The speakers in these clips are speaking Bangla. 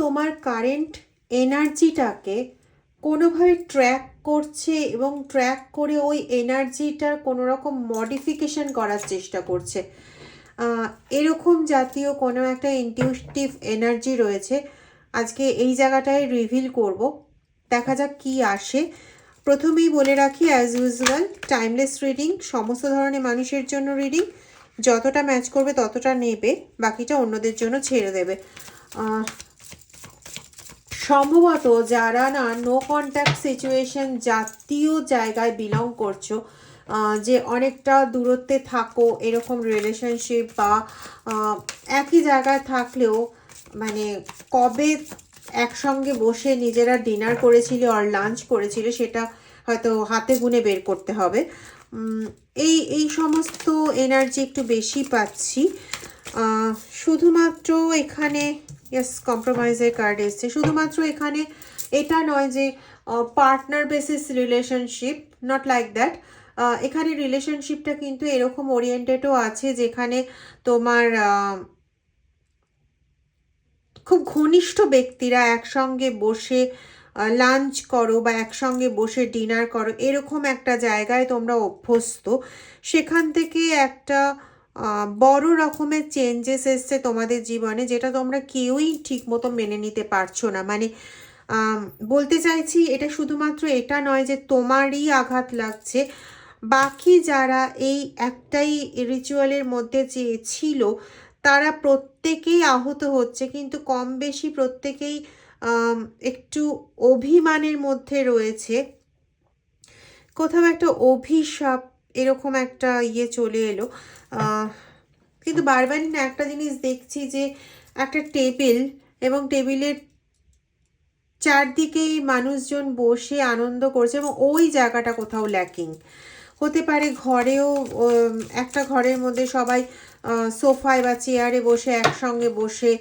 তোমার কারেন্ট এনার্জিটাকে কোনোভাবে ট্র্যাক করছে এবং ট্র্যাক করে ওই এনার্জিটার কোনো রকম মডিফিকেশন করার চেষ্টা করছে। এরকম জাতীয় কোনো একটা ইনটিউটিভ এনার্জি রয়েছে। আজকে এই জায়গাটায় রিভিল করব, দেখা যাক কি আসে। প্রথমেই বলে রাখি, অ্যাজ ইউজুয়াল টাইমলেস রিডিং, সমস্ত ধরনের মানুষের জন্য রিডিং, যতটা ম্যাচ করবে ততটা নেবে, বাকিটা অন্যদের জন্য ছেড়ে দেবে। সম্ভবত যারা না নো কন্ট্যাক্ট সিচুয়েশন জাতীয় জায়গায় বিলং করছো, যে অনেকটা দূরত্বে থাকো, এরকম রিলেশনশিপ বা একই জায়গায় থাকলেও মানে কবে একসঙ্গে বসে নিজেরা ডিনার করেছিল আর লাঞ্চ করেছিল সেটা হয়তো হাতে গুনে বের করতে হবে। এই সমস্ত এনার্জি একটু বেশি পাচ্ছি। শুধুমাত্র এখানে ইয়েস কম্প্রোমাইজের কার্ড এসছে। শুধুমাত্র এখানে এটা নয় যে partner basis relationship, not like that. এখানে রিলেশনশিপটা কিন্তু এরকম ওরিয়েন্টেডও আছে যেখানে তোমার খুব ঘনিষ্ঠ ব্যক্তিরা একসঙ্গে বসে লাঞ্চ করো বা একসঙ্গে বসে ডিনার করো, এরকম একটা জায়গায় তোমরা অভ্যস্ত। সেখান থেকে একটা বড় রকমের চেঞ্জেস এসছে তোমাদের জীবনে, যেটা তোমরা কেউই ঠিক মতো মেনে নিতে পারছো না। মানে বলতে চাইছি, এটা শুধুমাত্র এটা নয় যে তোমারই আঘাত লাগছে, বাকি যারা এই একটাই রিচুয়ালের মধ্যে যে ছিল তারা প্রত্যেকেই আহত হচ্ছে, কিন্তু কম বেশি প্রত্যেকেই একটু অভিমানের মধ্যে রয়েছে। কোথাও একটা অভিশাপ এরকম একটা চলে এলো। কিন্তু বারবারই না একটা জিনিস দেখছি যে একটা টেবিল এবং টেবিলের চারদিকেই মানুষজন বসে আনন্দ করছে এবং ওই জায়গাটা কোথাও ল্যাকিং হতে পারে। ঘরেও একটা ঘরের মধ্যে সবাই সোফায় বা চেয়ারে বসে একসঙ্গে বসে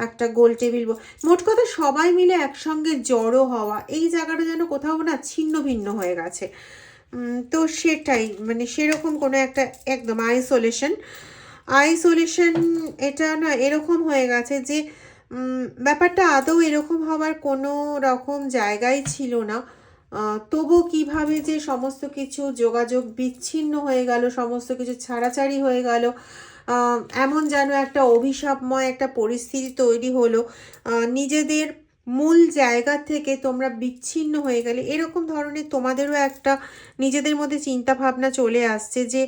একটা গোল টেবিল, মোট কথা সবাই মিলে একসঙ্গে জড়ো হওয়া, এই জায়গাটা যেন কোথাও না ছিন্ন ভিন্ন হয়ে গেছে। তো সেটাই মানে সেরকম কোনো একটা একদম আইসোলেশন এটা না এরকম হয়ে গেছে যে ব্যাপারটা আদৌ এরকম হওয়ার কোনো রকম জায়গায় ছিল না। তবু কিভাবে যে সমস্ত কিছু যোগাযোগ বিচ্ছিন্ন হয়ে গেল, সমস্ত কিছু ছাড়াছাড়ি হয়ে গেল, এমন যেন একটা অভিশাপময় একটা পরিস্থিতি তৈরি হলো। নিজেদের মূল জায়গা থেকে তোমরা বিচ্ছিন্ন হয়ে গেলে, এরকম ধরনের তোমাদেরও একটা নিজেদের মধ্যে চিন্তা ভাবনা চলে আসছে যে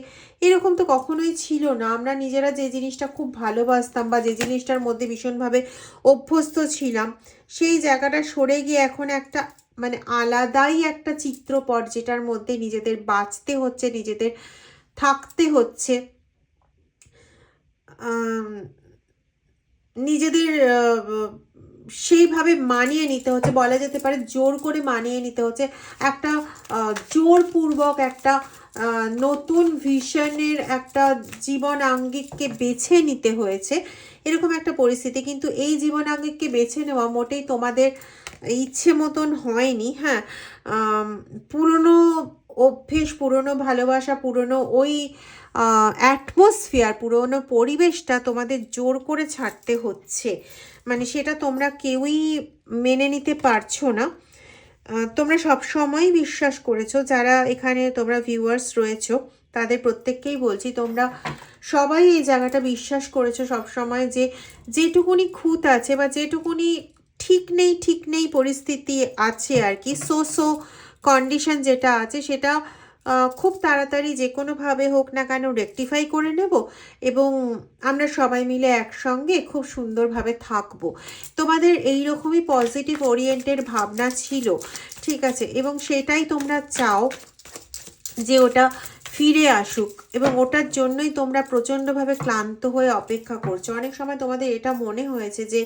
এরকম তো কখনোই ছিল না। আমরা নিজেরা যে জিনিসটা খুব ভালোবাসতাম বা যে জিনিসটার মধ্যে ভীষণভাবে অভ্যস্ত ছিলাম, সেই জায়গাটা সরে গিয়ে এখন একটা মানে আলাদাই একটা চিত্রপট, যেটার মধ্যে নিজেদের বাঁচতে হচ্ছে, নিজেদের থাকতে হচ্ছে, নিজেদের সেইভাবে মানিয়ে নিতে হচ্ছে, বলা যেতে পারে জোর করে মানিয়ে নিতে হচ্ছে। একটা জোরপূর্বক একটা নতুন ভিশনের একটা জীবনাঙ্গিককে বেছে নিতে হয়েছে, এরকম একটা পরিস্থিতি। কিন্তু এই জীবনাঙ্গিককে বেছে নেওয়া মোটেই তোমাদের ইচ্ছে মতন হয়নি। হ্যাঁ, পুরনো অভ্যেস, পুরনো ভালোবাসা, পুরনো ওই অ্যাটমসফিয়ার, পুরনো পরিবেশটা তোমাদের জোর করে ছাড়তে হচ্ছে। মানে সেটা তোমরা কেউই মেনে নিতে পারছো না। তোমরা সবসময়ই বিশ্বাস করেছো, যারা এখানে তোমরা ভিউয়ার্স রয়েছো তাদের প্রত্যেককেই বলছি, তোমরা সবাই এই জায়গাটা বিশ্বাস করেছো সবসময় যে যেটুকুনি খুঁত আছে বা যেটুকুনি ঠিক নেই পরিস্থিতি আছে আর কি, সো কন্ডিশন যেটা আছে সেটা খুব তাড়াতাড়ি যে কোনোভাবে হোক না কেন রেকটিফাই করে নেব এবং আমরা সবাই মিলে একসঙ্গে খুব সুন্দরভাবে থাকবো। তোমাদের এই রকমই পজিটিভ ওরিয়েন্টেড ভাবনা ছিল, ঠিক আছে, এবং সেটাই তোমরা চাও যে ওটা ফিরে আসুক এবং ওটার জন্যই তোমরা প্রচণ্ডভাবে ক্লান্ত হয়ে অপেক্ষা করছো। অনেক সময় তোমাদের এটা মনে হয়েছে যে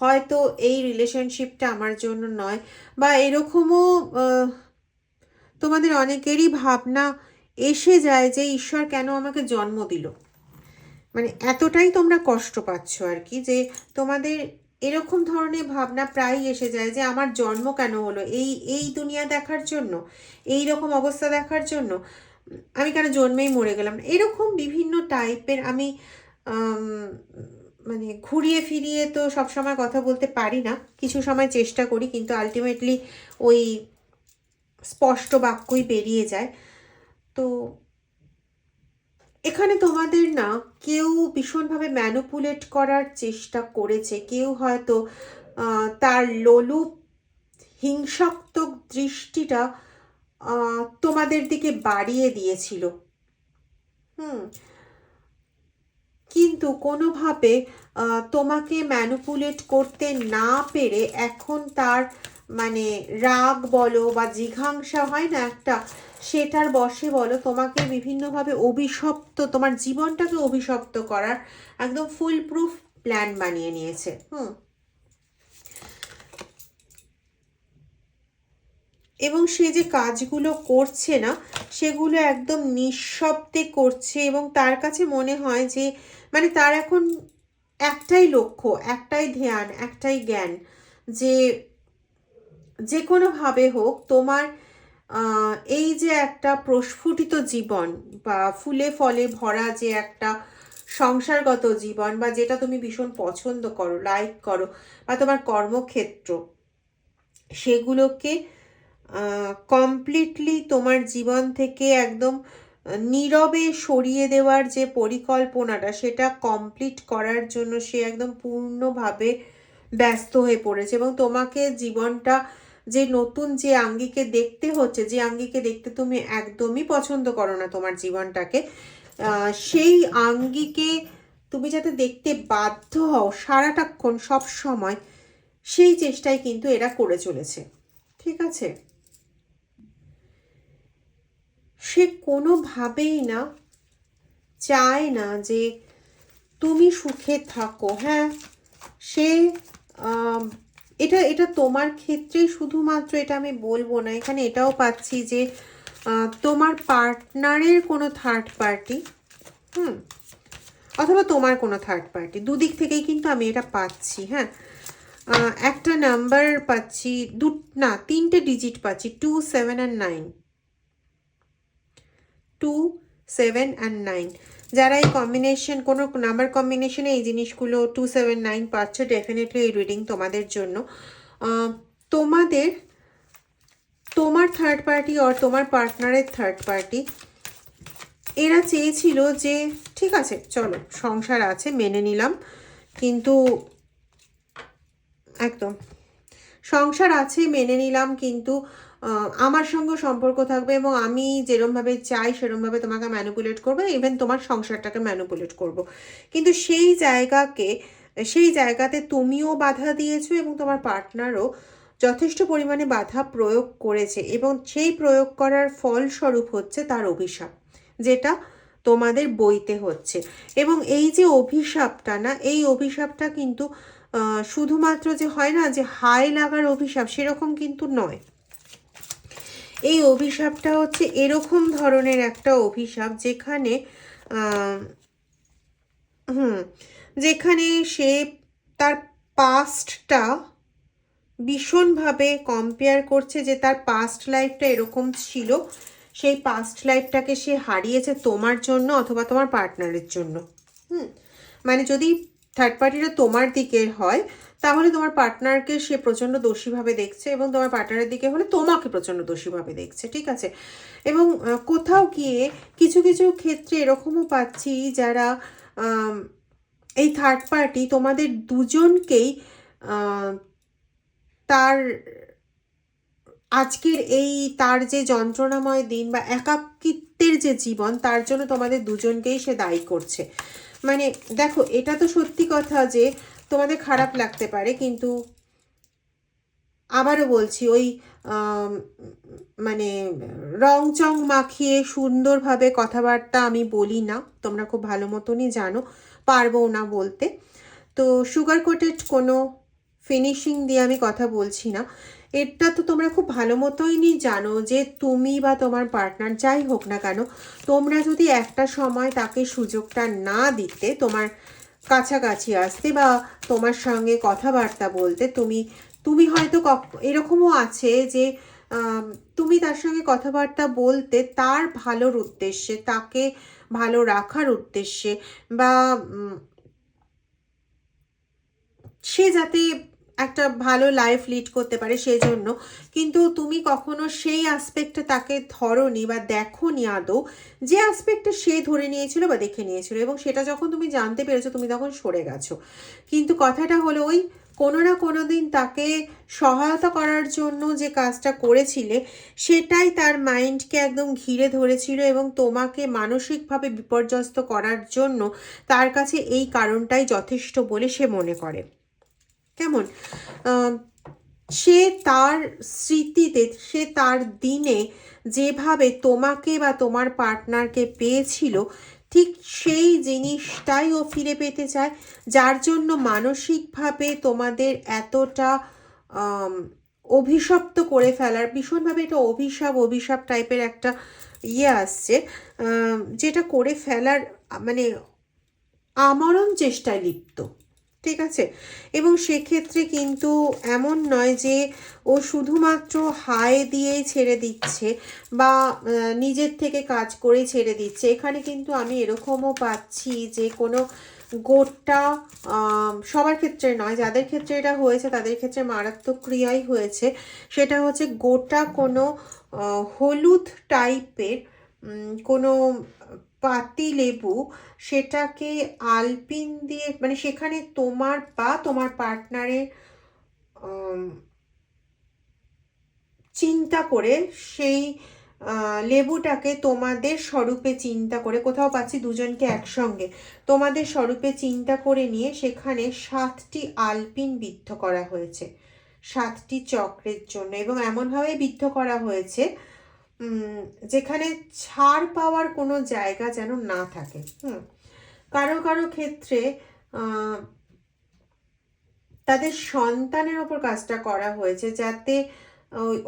হয়তো এই রিলেশনশিপটা আমার জন্য নয়, বা এরকমও তোমাদের অনেকেরই ভাবনা এসে যায় যে ঈশ্বর কেন আমাকে জন্ম দিল। মানে এতটাই তোমরা কষ্ট পাচ্ছ আর কি, যে তোমাদের এরকম ধরনের ভাবনা প্রায় এসে যায় যে আমার জন্ম কেন হলো এই দুনিয়া দেখার জন্য, এই রকম অবস্থা দেখার জন্য, আমি কেন জন্মেই মরে গেলাম। এরকম বিভিন্ন টাইপের আমি মানে ঘুরিয়ে ফিরিয়ে তো সবসময় কথা বলতে পারি না, কিছু সময় চেষ্টা করি, কিন্তু আলটিমেটলি ওই স্পষ্ট বাক্যই বেরিয়ে যায়। তো এখানে তোমাদের না কেউ ভীষণভাবে ম্যানুপুলেট করার চেষ্টা করেছে, কেউ হয়তো তার লোলুপ হিংসাত্মক দৃষ্টিটা তোমাদের দিকে বাড়িয়ে দিয়েছিল। কিন্তু কোনোভাবে তোমাকে ম্যানুপুলেট করতে না পেরে এখন তার মানে রাগ বলো বা জিঘাংসা হয় না একটা, সেটার বশে বলো তোমাকে বিভিন্নভাবে অভিশপ্ত, তোমার জীবনটাকে অভিশপ্ত করার একদম ফুল প্রুফ প্ল্যান বানিয়ে নিয়েছে। এবং সে যে কাজগুলো করছে না সেগুলো একদম নিঃশব্দে করছে, এবং তার কাছে মনে হয় যে মানে তার এখন একটাই লক্ষ্য, একটাই ধ্যান, একটাই জ্ঞান, যে যে কোনোভাবে হোক তোমার এই যে একটা প্রস্ফুটিত জীবন বা ফুলে ফলে ভরা যে একটা সংসারগত জীবন, বা যেটা তুমি ভীষণ পছন্দ করো, লাইক করো, বা তোমার কর্মক্ষেত্র, সেগুলোকে কমপ্লিটলি তোমার জীবন থেকে একদম নীরবে সরিয়ে দেওয়ার যে পরিকল্পনাটা, সেটা কমপ্লিট করার জন্য সে একদম পূর্ণভাবে ব্যস্ত হয়ে পড়েছে। এবং তোমাকে জীবনটা যে নতুন যে আঙ্গিকে দেখতে হচ্ছে, যে আঙ্গিকে দেখতে তুমি একদমই পছন্দ করো না তোমার জীবনটাকে, সেই আঙ্গিকে তুমি যাতে দেখতে বাধ্য হও সারাটাক্ষণ সব সময়, সেই চেষ্টাই কিন্তু এরা করে চলেছে। ঠিক আছে, সে কোনোভাবেই না চায় না যে তুমি সুখে থাকো। হ্যাঁ, সে এটা এটা তোমার ক্ষেত্রেই শুধুমাত্র এটা আমি বলবো না, এখানে এটাও পাচ্ছি যে তোমার পার্টনারের কোনো থার্ড পার্টি, অথবা তোমার কোনো থার্ড পার্টি, দুদিক থেকেই কিন্তু আমি এটা পাচ্ছি। হ্যাঁ, একটা নাম্বার পাচ্ছি, না তিনটে ডিজিট পাচ্ছি, 2, 7 আর 9, 2, 7 আর 9। যারা এই কম্বিনেশন, কোনো নাম্বার কম্বিনেশনে এই জিনিসগুলো 2, 7, 9 পাচ্ছ, ডেফিনেটলি এই রিডিং তোমাদের জন্য। তোমাদের তোমার থার্ড পার্টি আর তোমার পার্টনারের থার্ড পার্টি, এরা চেয়েছিল যে ঠিক আছে চলো সংসার আছে মেনে নিলাম, কিন্তু একদম সংসার আছে মেনে নিলাম, কিন্তু আমার সঙ্গে সম্পর্ক থাকবে এবং আমি যেরমভাবে চাই সেরমভাবে তোমাকে ম্যানিপুলেট করবো, ইভেন তোমার সংসারটাকে ম্যানিপুলেট করব। কিন্তু সেই জায়গাতে তুমিও বাধা দিয়েছো এবং তোমার পার্টনারও যথেষ্ট পরিমাণে বাধা প্রয়োগ করেছে, এবং সেই প্রয়োগ করার ফলস্বরূপ হচ্ছে তার অভিশাপ, যেটা তোমাদের বইতে হচ্ছে। এবং এই যে অভিশাপটা না, এই অভিশাপটা কিন্তু শুধুমাত্র যে হয় না যে হাই লাগার অভিশাপ, সেরকম কিন্তু নয়। এই অভিশাপটা হচ্ছে এরকম ধরনের একটা অভিশাপ যেখানে যেখানে সে তার পাস্টটা ভীষণভাবে কম্পেয়ার করছে, যে তার পাস্ট লাইফটা এরকম ছিল, সেই পাস্ট লাইফটাকে সে হারিয়েছে তোমার জন্য অথবা তোমার পার্টনারের জন্য। মানে যদি থার্ড পার্টিটা তোমার দিকের হয় তাহলে তোমার পার্টনারকে সে প্রচণ্ড দোষীভাবে দেখছে, এবং তোমার পার্টনারের দিকে হলে তোমাকে প্রচণ্ড দোষীভাবে দেখছে। ঠিক আছে, এবং কোথাও গিয়ে কিছু কিছু ক্ষেত্রে এরকমও পাচ্ছি যারা এই থার্ড পার্টি তোমাদের দুজনকেই তার আজকের এই তার যে যন্ত্রণাময় দিন বা একাকিত্বের যে জীবন, তার জন্য তোমাদের দুজনকেই সে দায়ী করছে। মানে দেখো, এটা তো সত্যি কথা যে তোমাদের খারাপ লাগতে পারে, কিন্তু আবারও বলছি ওই মানে রং চং মাখিয়ে সুন্দরভাবে কথাবার্তা আমি বলি না, তোমরা খুব ভালো মতনই জানো, পারবো না বলতে। তো সুগার কোটেড কোনো ফিনিশিং দিয়ে আমি কথা বলছি না, এটা তো তোমরা খুব ভালো মতোই জানো যে তুমি বা তোমার পার্টনার যাই হোক না কেন, তোমরা যদি একটা সময় তাকে সুযোগটা না দিতে তোমার কাছাকাছি আসতে বা তোমার সঙ্গে কথাবার্তা বলতে, তুমি হয়তো এরকমও আছে যে তুমি তার সঙ্গে কথাবার্তা বলতে তার ভালোর উদ্দেশ্যে, তাকে ভালো রাখার উদ্দেশ্যে, বা সে যাতে একটা ভালো লাইফ লিড করতে পারে সেজন্য। কিন্তু তুমি কখনো সেই অ্যাসপেক্টে তাকে ধরোনি বা দেখোনি আদৌ, যে অ্যাসপেক্টে সে ধরে নিয়েছিল বা দেখে নিয়েছিল, এবং সেটা যখন তুমি জানতে পেরেছো তুমি তখন সরে গেছো। কিন্তু কথাটা হলো ওই কোনো না কোনো দিন তাকে সহায়তা করার জন্য যে কাজটা করেছিলে সেটাই তার মাইন্ডকে একদম ঘিরে ধরেছিল, এবং তোমাকে মানসিকভাবে বিপর্যস্ত করার জন্য তার কাছে এই কারণটাই যথেষ্ট বলে সে মনে করে। কেমন সে তার স্মৃতিতে, সে তার দিনে যেভাবে তোমাকে বা তোমার পার্টনারকে পেয়েছিল ঠিক সেই জিনিসটাই ও ফিরে পেতে চায়, যার জন্য মানসিকভাবে তোমাদের এতটা অভিশপ্ত করে ফেলার, ভীষণভাবে এটা অভিশাপ টাইপের একটা আসছে, যেটা করে ফেলার মানে আমরণ চেষ্টায় লিপ্ত। ঠিক আছে, এবং সেক্ষেত্রে কিন্তু এমন নয় যে ও শুধুমাত্র হায় দিয়েই ছেড়ে দিচ্ছে বা নিজের থেকে কাজ করেই ছেড়ে দিচ্ছে। এখানে কিন্তু আমি এরকমও পাচ্ছি যে কোনো গোটা সবার ক্ষেত্রে নয়, যাদের ক্ষেত্রে এটা হয়েছে তাদের ক্ষেত্রে মারাত্মক ক্রিয়াই হয়েছে। সেটা হচ্ছে গোটা কোনো হলুদ টাইপের কোনো পাতি লেবু, সেটাকে আলপিন দিয়ে মানে সেখানে তোমার বা তোমার পার্টনারের চিন্তা করে সেই লেবুটাকে তোমাদের স্বরূপে চিন্তা করে, কোথাও পাচ্ছি দুজনকে একসঙ্গে তোমাদের স্বরূপে চিন্তা করে নিয়ে সেখানে 7টি আলপিন বিদ্ধ করা হয়েছে 7টি চক্রের জন্য, এবং এমনভাবে বিদ্ধ করা হয়েছে যেখানে ছাড় পাওয়ার কোনো জায়গা যেন না থাকে। কারো কারো ক্ষেত্রে তাদের সন্তানের ওপর কাজটা করা হয়েছে, যাতে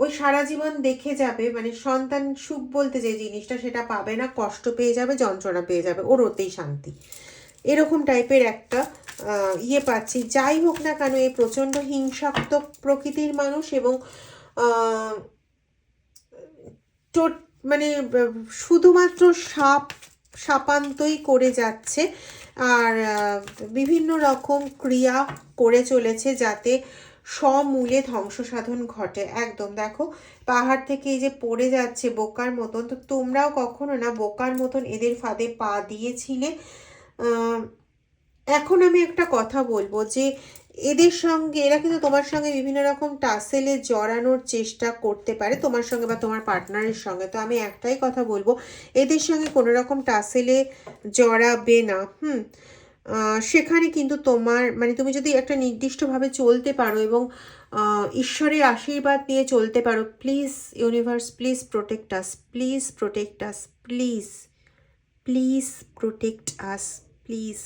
ওই সারা জীবন দেখে যাবে, মানে সন্তান সুখ বলতে যে জিনিসটা সেটা পাবে না, কষ্ট পেয়ে যাবে, যন্ত্রণা পেয়ে যাবে, ওর ওতেই শান্তি, এরকম টাইপের একটা পাচ্ছি। যাই হোক না কেন এই প্রচণ্ড হিংসাত্মক প্রকৃতির মানুষ, এবং মানে শুধুমাত্র সাপান্তই করে যাচ্ছে, আর বিভিন্ন রকম ক্রিয়া করে চলেছে যাতে সমূলে ধ্বংস সাধন ঘটে। একদম দেখো পাহাড় থেকে এই যে পড়ে যাচ্ছে বোকার মতন, তো তোমরাও কখনো না বোকার মতন এদের ফাঁদে পা দিয়েছিলে। এখন আমি একটা কথা বলবো যে এদের সঙ্গে, এরা কিন্তু তোমার সঙ্গে বিভিন্ন রকম টাসেলে জড়ানোর চেষ্টা করতে পারে তোমার সঙ্গে বা তোমার পার্টনারের সঙ্গে। তো আমি একটাই কথা বলবো, এদের সঙ্গে কোনো রকম টাসেলে জড়াবে না। সেখানে কিন্তু তোমার মানে তুমি যদি একটা নির্দিষ্টভাবে চলতে পারো এবং ঈশ্বরের আশীর্বাদ নিয়ে চলতে পারো, please universe, please protect us, please protect us, please please protect us, please.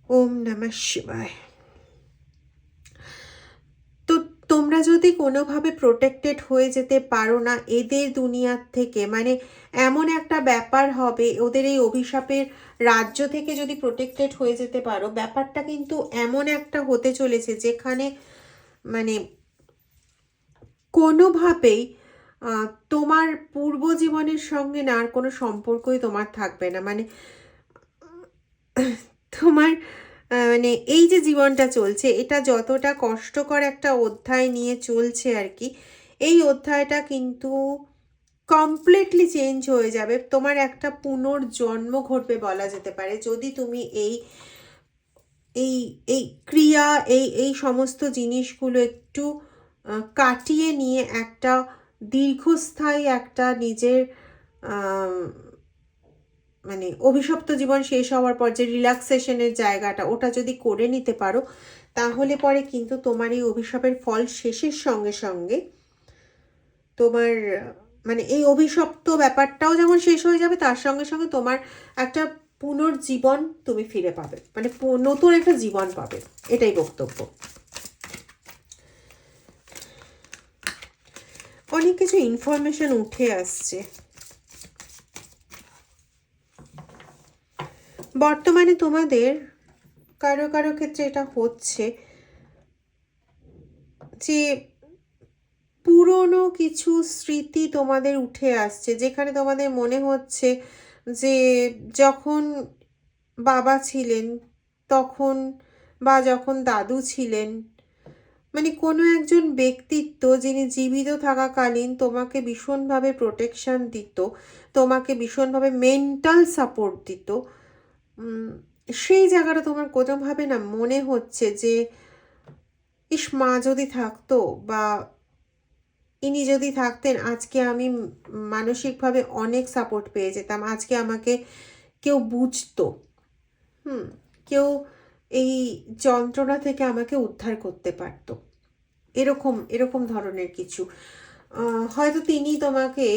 Om নমঃ শিবায়। তো তোমরা যদি কোনোভাবে প্রোটেক্টেড হয়ে যেতে পারো না এদের দুনিয়ার থেকে, মানে এমন একটা ব্যাপার হবে, ওদের এই অভিশাপের রাজ্য থেকে যদি প্রোটেক্টেড হয়ে যেতে পারো, ব্যাপারটা কিন্তু এমন একটা হতে চলেছে যেখানে মানে কোনোভাবেই তোমার পূর্ব জীবনের সঙ্গে না আর কোনো সম্পর্কই তোমার থাকবে না। মানে তোমার মানে এই যে জীবনটা চলছে এটা যতটা কষ্টকর একটা অধ্যায় নিয়ে চলছে আর কি, এই অধ্যায়টা কিন্তু কমপ্লিটলি চেঞ্জ হয়ে যাবে। তোমার একটা পুনর্জন্ম ঘটবে বলা যেতে পারে, যদি তুমি এই এই এই ক্রিয়া এই এই সমস্ত জিনিসগুলো একটু কাটিয়ে নিয়ে একটা দীর্ঘস্থায়ী একটা নিজের মানে অভিশপ্ত জীবন শেষ হওয়ার পর যে রিল্যাক্সেশনের জায়গাটা ওটা যদি করে নিতে পারো, তাহলে পরে কিন্তু তোমার এই অভিশাপের ফল শেষের সঙ্গে সঙ্গে তোমার মানে এই অভিশপ্ত ব্যাপারটাও যেমন শেষ হয়ে যাবে, তার সঙ্গে সঙ্গে তোমার একটা পুনর্জীবন তুমি ফিরে পাবে, মানে নতুন একটা জীবন পাবে, এটাই বক্তব্য। অনেক কিছু ইনফরমেশন উঠে আসছে। বর্তমানে তোমাদের কারো কারো ক্ষেত্রে এটা হচ্ছে যে পুরনো কিছু স্মৃতি তোমাদের উঠে আসছে, যেখানে তোমাদের মনে হচ্ছে যে যখন বাবা ছিলেন তখন বা যখন দাদু ছিলেন, মানে কোনো একজন ব্যক্তিত্ব যিনি জীবিত থাকাকালীন তোমাকে ভীষণভাবে প্রোটেকশন দিত, তোমাকে ভীষণভাবে মেন্টাল সাপোর্ট দিত, সেই জায়গাটা তোমার কোনোভাবে না মনে হচ্ছে যে ইস, মা যদি থাকতো বা ইনি যদি থাকতেন, আজকে আমি মানসিকভাবে অনেক সাপোর্ট পেয়ে যেতাম, আজকে আমাকে কেউ বুঝতো, কেউ এই যন্ত্রণা থেকে আমাকে উদ্ধার করতে পারতো, এরকম এরকম ধরনের কিছু। হয়তো তিনি তোমাকে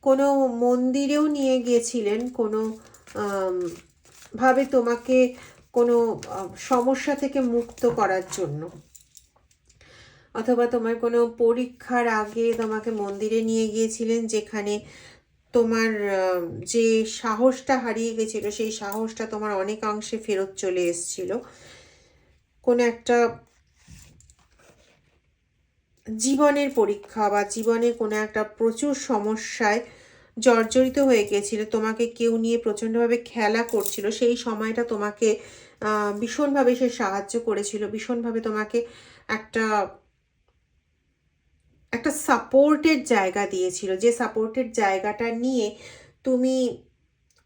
কোনো মন্দিরেও নিয়ে গিয়েছিলেন, কোনো ভাবে তোমাকে কোনো সমস্যা থেকে মুক্ত করার জন্য, অথবা তোমার কোনো পরীক্ষার আগে তোমাকে মন্দিরে নিয়ে গিয়েছিলেন, যেখানে তোমার যে সাহসটা হারিয়ে গেছিল সেই সাহসটা তোমার অনেকাংশে ফেরত চলে এসেছিল। কোনো একটা জীবনের পরীক্ষা বা জীবনে কোনো একটা প্রচুর সমস্যায় জর্জরিত হয়ে গিয়েছিল, তোমাকে কেউ নিয়ে প্রচণ্ডভাবে খেলা করছিল, সেই সময়টা তোমাকে ভীষণভাবে সে সাহায্য করেছিল, ভীষণভাবে তোমাকে একটা একটা সাপোর্টের জায়গা দিয়েছিল, যে সাপোর্টের জায়গাটা নিয়ে তুমি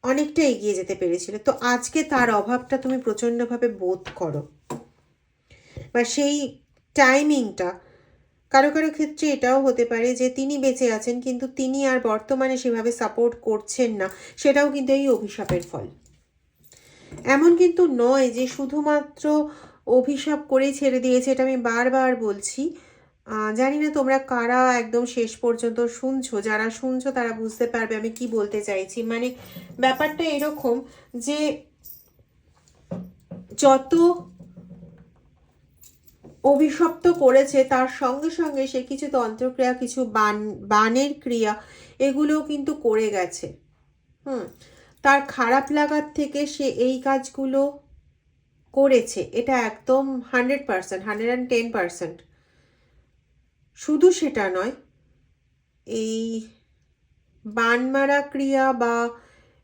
অনেকটা এগিয়ে যেতে পেরেছিলে। তো আজকে তার অভাবটা তুমি প্রচণ্ডভাবে বোধ করো, বা সেই টাইমিংটা কারো কারো ক্ষেত্রে এটাও হতে পারে যে তিনি বেঁচে আছেন কিন্তু তিনি আর বর্তমানে সেভাবে সাপোর্ট করছেন না, সেটাও কিন্তু এই অভিশাপের ফল। এমন কিন্তু নয় যে শুধুমাত্র অভিশাপ করেই ছেড়ে দিয়েছে, এটা আমি বারবার বলছি। জানি না তোমরা কারা একদম শেষ পর্যন্ত শুনছো, যারা শুনছো তারা বুঝতে পারবে আমি কি বলতে চাইছি। মানে ব্যাপারটা এরকম যে যত অভিশপ্ত করেছে তার সঙ্গে সঙ্গে সে কিছু তন্ত্রক্রিয়া, কিছু বানের ক্রিয়া এগুলোও কিন্তু করে গেছে। তার খারাপ লাগার থেকে সে এই কাজগুলো করেছে, এটা একদম 100%, 110%। শুধু সেটা নয়, এই বান মারা ক্রিয়া বা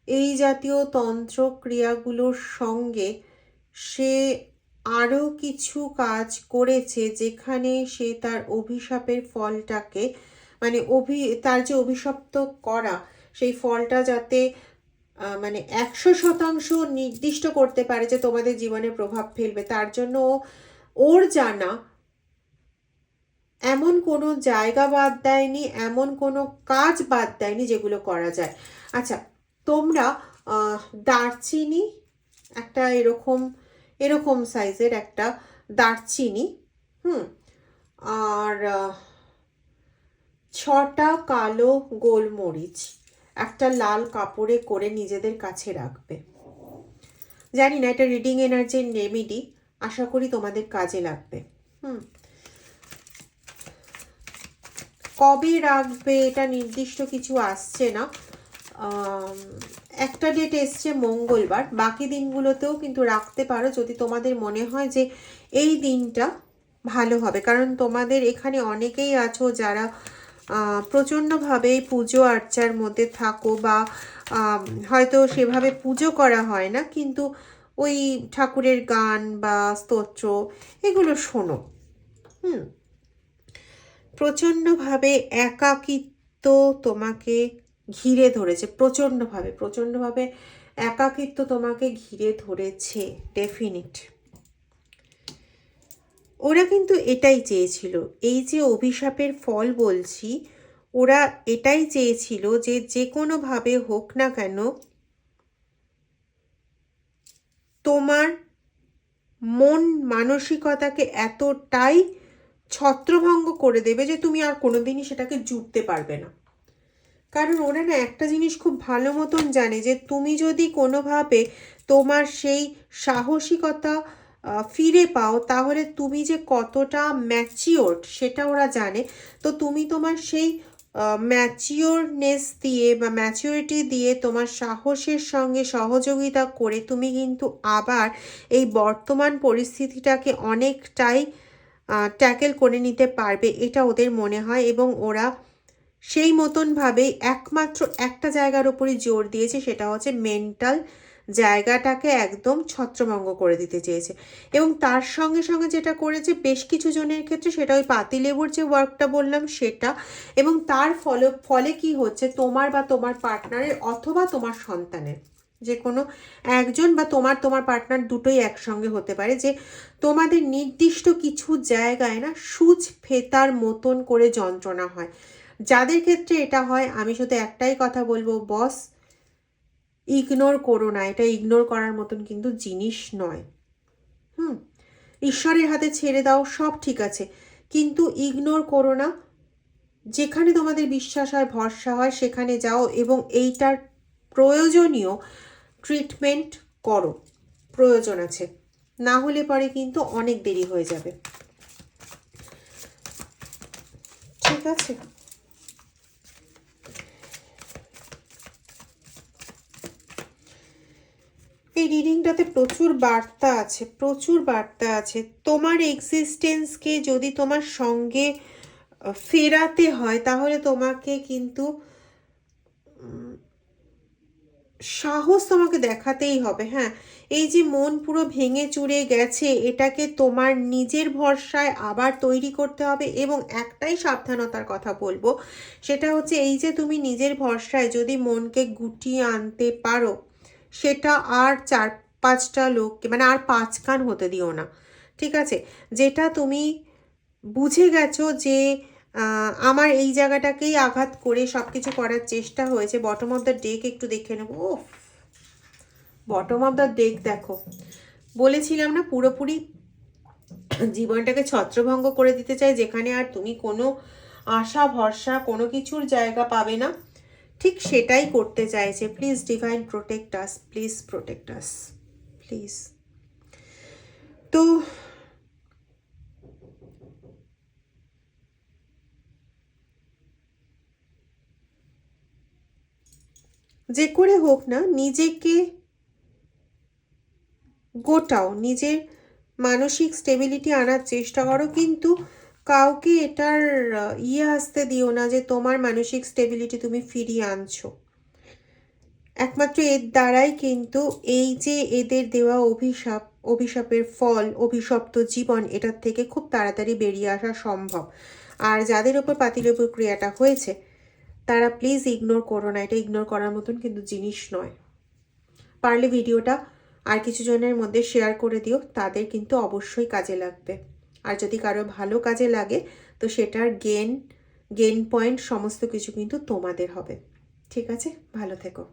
এই জাতীয় তন্ত্র ক্রিয়াগুলোর সঙ্গে সে আরও কিছু কাজ করেছে, যেখানে সে তার অভিশাপের ফলটাকে, মানে তার যে অভিশপ্ত করা সেই ফলটা যাতে মানে 100% নির্দিষ্ট করতে পারে যে তোমাদের জীবনে প্রভাব ফেলবে, তার জন্য ওর জানা এমন কোনো জায়গা বাদ দেয়নি, এমন কোনো কাজ বাদ দেয়নি যেগুলো করা যায়। আচ্ছা, তোমরা দারচিনি, একটা এরকম এরকম সাইজের একটা দারচিনি, আর 6টা কালো গোলমরিচ একটা লাল কাপড়ে করে নিজেদের কাছে রাখবে। জানি না এটা রিডিং এনার্জির রেমেডি, আশা করি তোমাদের কাজে লাগবে। কবে রাখবে এটা নির্দিষ্ট কিছু আসছে না, একটা ডেট এসছে মঙ্গলবার, বাকি দিনগুলোতেও কিন্তু রাখতে পারো যদি তোমাদের মনে হয় যে এই দিনটা ভালো হবে। কারণ তোমাদের এখানে অনেকেই আছো যারা প্রচণ্ডভাবে পুজো আর্চার মধ্যে থাকো, বা হয়তো সেভাবে পুজো করা হয় না কিন্তু ওই ঠাকুরের গান বা স্তোত্র এগুলো শোনো। প্রচণ্ডভাবে একাকিত্ব তোমাকে ঘিরে ধরেছে, প্রচণ্ডভাবে একাকিত্ব তোমাকে ঘিরে ধরেছে, ডেফিনিট। ওরা কিন্তু এটাই চেয়েছিল, এই যে অভিশাপের ফল বলছি, ওরা এটাই চেয়েছিল যে যে কোনোভাবে হোক না কেন তোমার মন মানসিকতাকে এতটাই ছত্রভঙ্গ করে দেবে যে তুমি আর কোনোদিনই সেটাকে জুড়তে পারবে না। কারণ ওরা না একটা জিনিস খুব ভালো মতন জানে যে তুমি যদি কোনোভাবে তোমার সেই সাহসিকতা ফিরে পাও তাহলে তুমি যে কতটা ম্যাচিওরড সেটা ওরা জানে। তো তুমি তোমার সেই ম্যাচিওরনেস দিয়ে বা ম্যাচিওরিটি দিয়ে তোমার সাহসের সঙ্গে সহযোগিতা করে তুমি কিন্তু আবার এই বর্তমান পরিস্থিতিটাকে অনেকটাই ট্যাকেল করে নিতে পারবে, এটা ওদের মনে হয়। এবং ওরা সেই মতনভাবেই একমাত্র একটা জায়গার ওপরই জোর দিয়েছে, সেটা হচ্ছে মেন্টাল জায়গাটাকে একদম ছত্রভঙ্গ করে দিতে চেয়েছে। এবং তার সঙ্গে সঙ্গে যেটা করেছে বেশ কিছু জনের ক্ষেত্রে, সেটা ওই পাতিলেবুর যে ওয়ার্কটা বললাম সেটা, এবং তার ফলে কি হচ্ছে, তোমার বা তোমার পার্টনারের অথবা তোমার সন্তানের, যে কোনো একজন বা তোমার পার্টনার দুটোই একসঙ্গে হতে পারে, যে তোমাদের নির্দিষ্ট কিছু জায়গায় না সূচ ফেতার মতন করে যন্ত্রণা হয়। যাদের ক্ষেত্রে এটা হয়, আমি শুধু একটাই কথা বলবো, বস ইগনোর করো না, এটা ইগনোর করার মতন কিন্তু জিনিস নয়। ঈশ্বরের হাতে ছেড়ে দাও, সব ঠিক আছে, কিন্তু ইগনোর করো না। যেখানে তোমাদের বিশ্বাস হয়, ভরসা হয়, সেখানে যাও এবং এইটার প্রয়োজনীয় ট্রিটমেন্ট করো, প্রয়োজন আছে, না হলে পরে কিন্তু অনেক দেরি হয়ে যাবে। ঠিক আছে, এই রিডিংটাতে প্রচুর বার্তা আছে, প্রচুর বার্তা আছে। তোমার এক্সিস্টেন্সকে যদি তোমার সঙ্গে ফেরাতে হয়, তাহলে তোমাকে কিন্তু সাহস তোমাকে দেখাতেই হবে। হ্যাঁ, এই যে মন পুরো ভেঙে চুরে গেছে, এটাকে তোমার নিজের ভরসায় আবার তৈরি করতে হবে। এবং একটাই সাবধানতার কথা বলবো, সেটা হচ্ছে এই যে তুমি নিজের ভরসায় যদি মনকে গুটিয়ে আনতে পারো, সেটা আর 4-5টা লোককে, মানে আর 5 কান হতে দিও না। ঠিক আছে, যেটা তুমি বুঝে গেছো যে আমার এই জায়গাটাকেই আঘাত করে সব কিছু করার চেষ্টা হয়েছে। বটম অফ দ্য ডেক একটু দেখে নেবো। ও, বটম অফ দ্য ডেক দেখো, বলেছিলাম না পুরোপুরি জীবনটাকে ছত্রভঙ্গ করে দিতে চাই, যেখানে আর তুমি কোনো আশা ভরসা কোনো কিছুর জায়গা পাবে না, ঠিক সেটাই করতে চাইছে। Please divine protect us, please protect us, please. তো যে করে হোক না, নিজেকে গোটাও, নিজের মানসিক স্টেবিলিটি আনার চেষ্টা করো, কিন্তু কাউকে এটার আসতে দিও না যে তোমার মানসিক স্টেবিলিটি তুমি ফিরিয়ে আনছো। একমাত্র এর দ্বারাই কিন্তু এই যে এদের দেওয়া অভিশাপের ফল, অভিশপ্ত জীবন, এটার থেকে খুব তাড়াতাড়ি বেরিয়ে আসা সম্ভব। আর যাদের ওপর পাতিলেবুর ক্রিয়াটা হয়েছে, তারা প্লিজ ইগনোর করো না, এটা ইগনোর করার মতন কিন্তু জিনিস নয়। পারলে ভিডিওটা আর কিছু জনের মধ্যে শেয়ার করে দিও, তাদের কিন্তু অবশ্যই কাজে লাগবে। আর যদি কারো ভালো কাজে লাগে, তো সেটার গেন পয়েন্ট সমস্ত কিছু কিন্তু তোমাদের হবে। ঠিক আছে, ভালো থেকো।